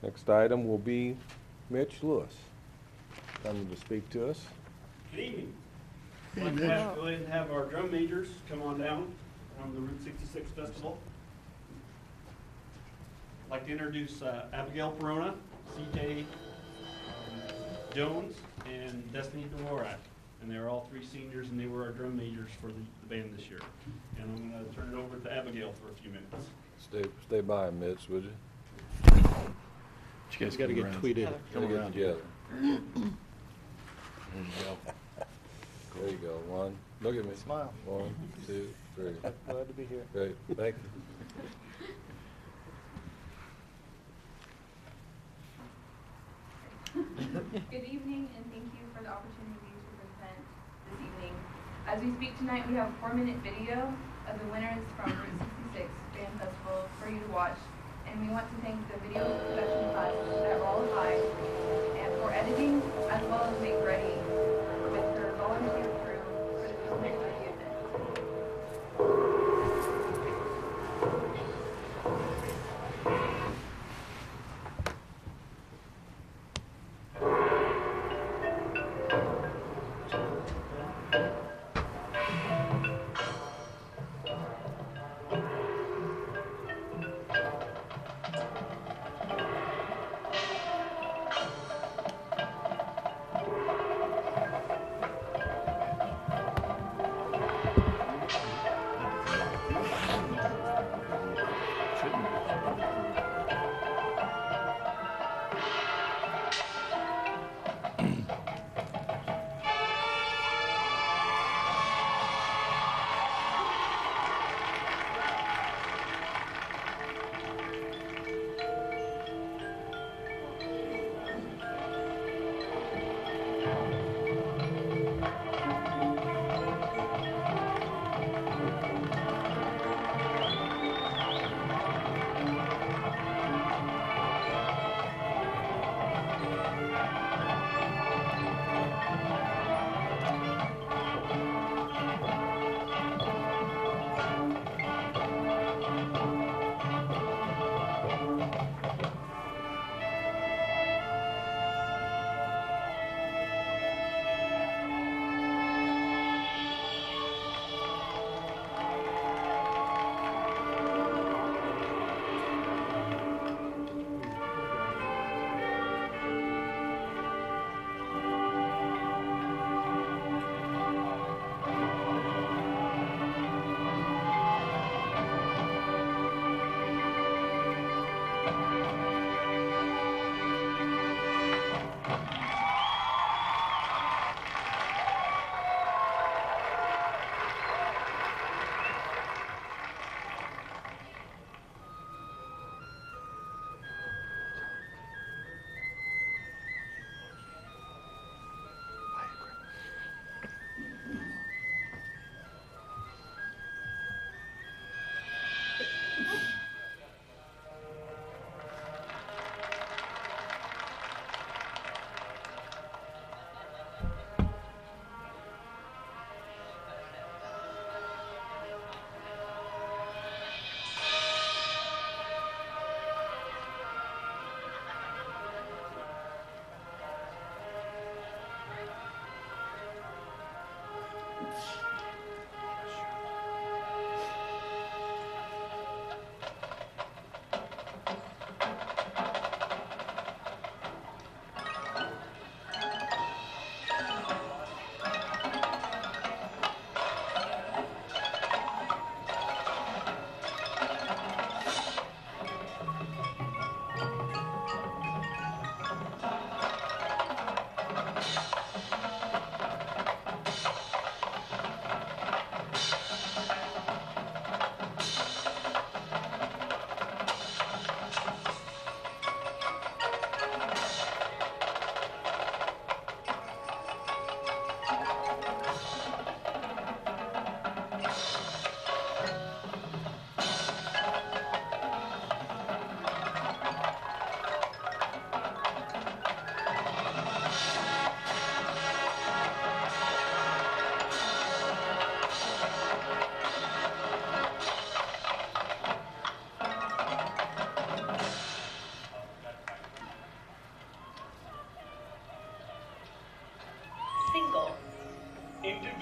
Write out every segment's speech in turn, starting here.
Next item will be Mitch Lewis, coming to speak to us. Good evening. I'd like to go ahead and have our drum majors come on down from the Route 66 Festival. I'd like to introduce Abigail Perona, CJ Jones, and Destiny Dvorak. And they're all three seniors, and they were our drum majors for the band this year. And I'm going to turn it over to Abigail for a few minutes. Stay by him, Mitch, would you? You guys got to get tweeted. Gotta get together. There you go. There you go. One. Look at me. Smile. 1, 2, 3. Glad to be here. Great. Thank you. Good evening, and thank you for the opportunity to present this evening. As we speak tonight, we have a 4-minute video of the winners from Route 66 Band Festival for you to watch. And we want to thank the video production class at Roll High and for editing, as well as Make Ready with her volunteer crew for the Christmas party event.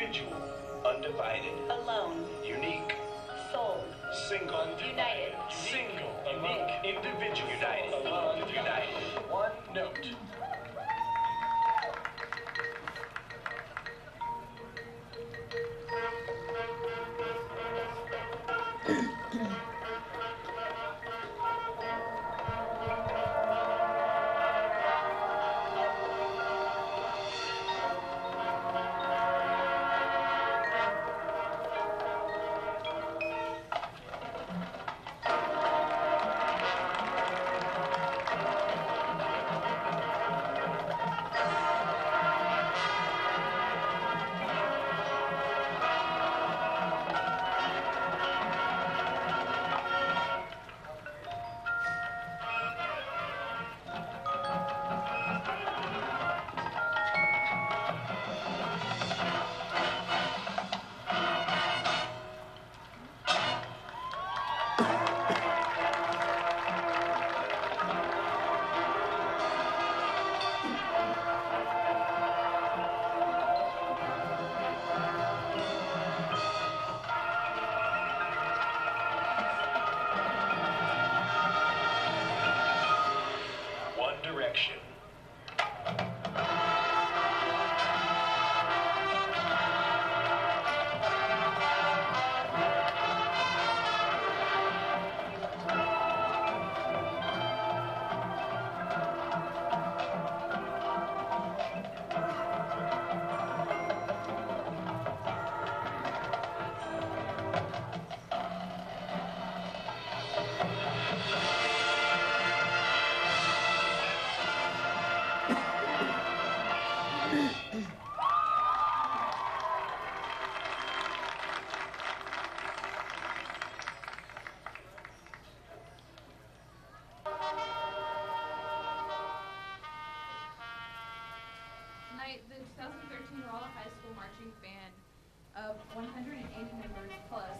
individual, undivided, alone, unique, soul, single, united, single, unique, individual, united, alone, united. One note. One Direction. Tonight, the 2013 Rolla High School marching band of 180 members plus,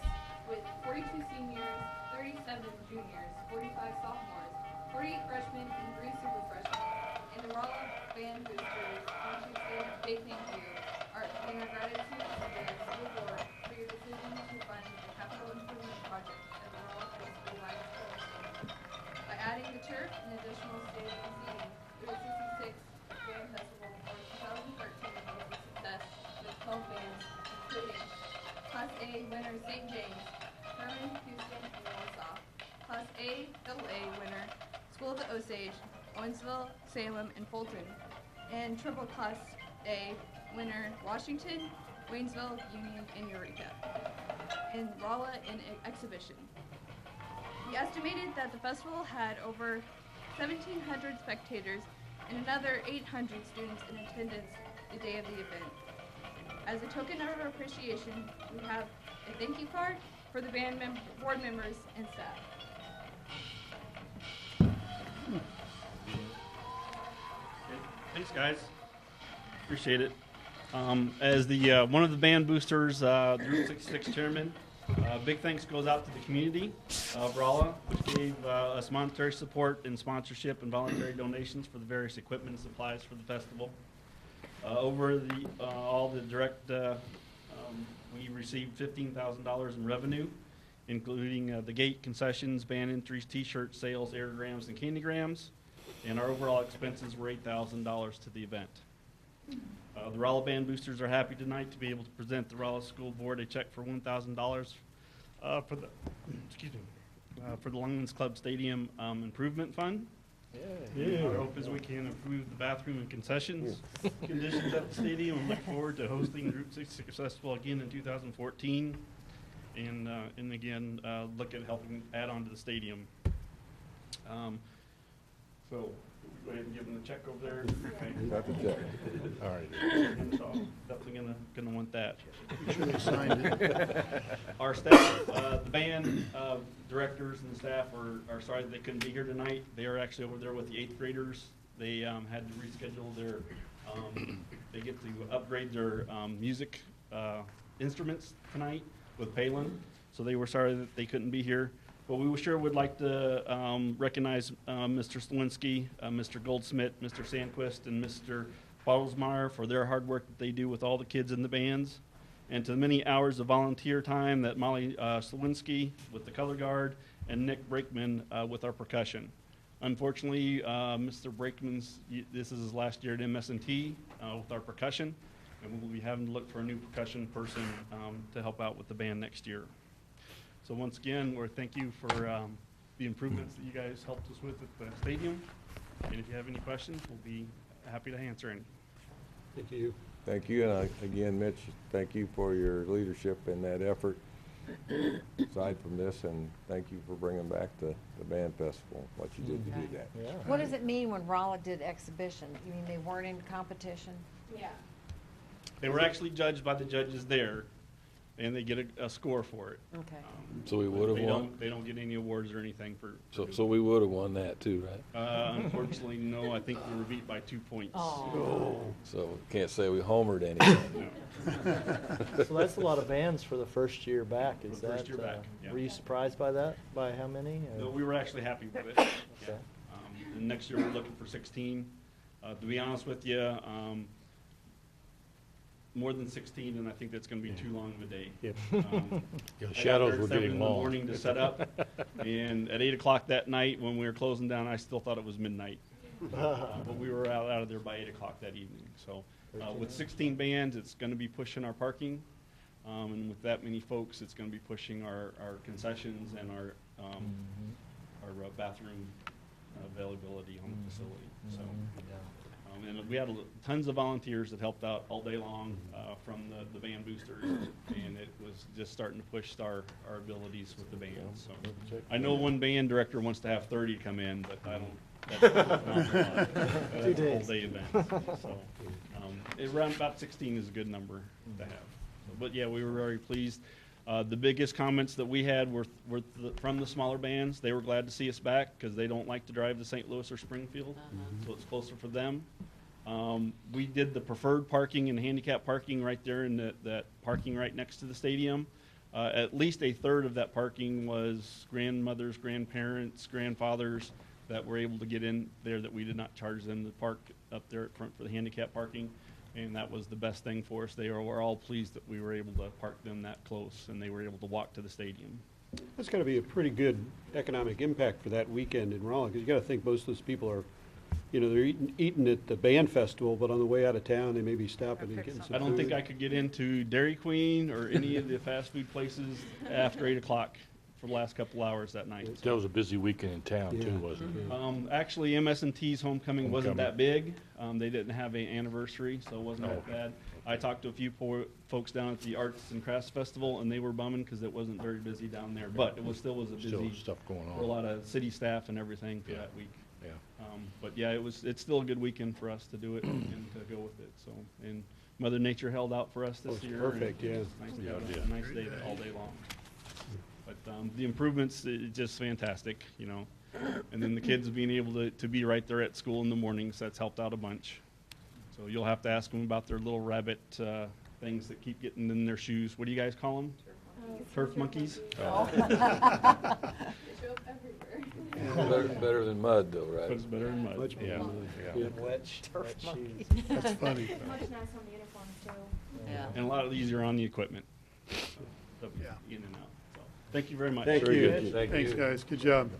with 42 seniors, 37 juniors, 45 sophomores, 48 freshmen, and 3 super freshmen, and the Rolla Band Boosters want to extend a big thank you and our gratitude to the school board for your decision to fund the capital improvement project at the Rolla High School Live School. By adding the turf and additional stadium seating, the Route 66 Band Festival for 2013 was a success with 12 bands, including Class A winner St. James, Herman, Houston, and Warsaw. Class A, AA winner School of the Osage, Owensville, Salem, and Fulton. And Triple Class A winner Washington, Waynesville, Union, and Eureka. And Rolla in exhibition. We estimated that the festival had over 1,700 spectators and another 800 students in attendance the day of the event. As a token of our appreciation, we have a thank you card for the band board members and staff. Thanks, guys. Appreciate it. As the one of the band boosters, the Route 66 chairman, big thanks goes out to the community of Rolla, which gave us monetary support and sponsorship and voluntary donations for the various equipment and supplies for the festival. Over the all the direct, we received $15,000 in revenue, including the gate concessions, band entries, T-shirts, sales, airgrams, and candygrams, and our overall expenses were $8,000 to the event. The Rolla Band Boosters are happy tonight to be able to present the Rolla School Board a check for $1,000 for the for the Lungman's Club Stadium Improvement Fund. Our hope is we can improve the bathroom and concessions conditions at the stadium, and look forward to hosting Route 66 Festival again in 2014, and again look at helping add on to the stadium. So go ahead and give them the check over there. Okay. Got the check. All right. So definitely gonna want that. Make sure they signed it. Our staff, the band directors and the staff are sorry that they couldn't be here tonight. They are actually over there with the 8th graders. They had to reschedule their, they get to upgrade their music instruments tonight with Palin. So they were sorry that they couldn't be here. But we sure would like to recognize Mr. Slawinski, Mr. Goldsmith, Mr. Sandquist, and Mr. Bottlesmeyer for their hard work that they do with all the kids in the bands. and to the many hours of volunteer time that Molly Slawinski with the color guard and Nick Brakeman with our percussion. Unfortunately, Mr. Brakeman's, this is his last year at MS&T with our percussion, and we'll be having to look for a new percussion person to help out with the band next year. So once again, thank you for the improvements that you guys helped us with at the stadium. And if you have any questions, we'll be happy to answer any. Thank you. Thank you, and again, Mitch, thank you for your leadership in that effort. Aside from this, and thank you for bringing back the band festival, what you did to do that. Yeah. What does it mean when Rolla did exhibition? You mean they weren't in competition? Yeah. They were actually judged by the judges there, and they get a score for it. Okay. So we would have won? They don't get any awards or anything for. So we would have won that too, right? Unfortunately, no. I think we were beat by 2 points. Oh. So can't say we homered anything. No. So that's a lot of bands for the first year back. Is For the first that? year back, yeah. Were you surprised by that? By how many? No, we were actually happy with it. Okay. And next year we're looking for 16. To be honest with you, more than 16, and I think that's going to be too long of a day. Yep. The I got shadows there were at 7 getting in the long. morning to set up, and at 8 o'clock that night when we were closing down, I still thought it was midnight. But we were out of there by 8 o'clock that evening. So with 16 bands, it's going to be pushing our parking, and with that many folks, it's going to be pushing our concessions and our bathroom availability on the facility. So. And we had tons of volunteers that helped out all day long from the band boosters, and it was just starting to push our abilities with the band. So I know one band director wants to have 30 come in, but I don't. That's not a lot. That's a whole day event. So around about 16 is a good number to have. So, but yeah, we were very pleased. The biggest comments that we had were from the smaller bands. They were glad to see us back because they don't like to drive to St. Louis or Springfield, so it's closer for them. We did the preferred parking and handicap parking right there in that parking right next to the stadium. At least a third of that parking was grandmothers, grandparents, grandfathers that were able to get in there that we did not charge them to park up there at front for the handicap parking. And that was the best thing for us. They were all pleased that we were able to park them that close, and they were able to walk to the stadium. That's got to be a pretty good economic impact for that weekend in Rolla, because you got to think most of those people are, they're eating at the band festival, but on the way out of town, they may be stopping and getting some food. I don't think I could get into Dairy Queen or any of the fast food places after 8 o'clock for the last couple hours that night. That was a busy weekend in town too, Yeah. wasn't it? Actually, MS&T's homecoming wasn't that big. They didn't have an anniversary, so it wasn't that bad. I talked to a few folks down at the Arts and Crafts Festival, and they were bumming because it wasn't very busy down there. But it still was a Still busy, stuff going for a on. lot of city staff and everything for Yeah. that week. Yeah. But yeah, it's still a good weekend for us to do it and to go with it. So, and Mother Nature held out for us this it's year. perfect, and yeah. it's nice to Yeah, have it a did. nice day all day long. But the improvements, just fantastic, And then the kids being able to be right there at school in the mornings, that's helped out a bunch. So you'll have to ask them about their little rabbit things that keep getting in their shoes. What do you guys call them? Turf monkeys? Oh. They show up everywhere. Better than mud though, right? It's better than mud. Much Yeah. better. Yeah. wet shoes. That's funny. Much nice on the uniforms too. Yeah. And a lot easier on the equipment. So, in and out. So, thank you very much. Thank Very you. good. Thank Thanks, you. guys. Good job.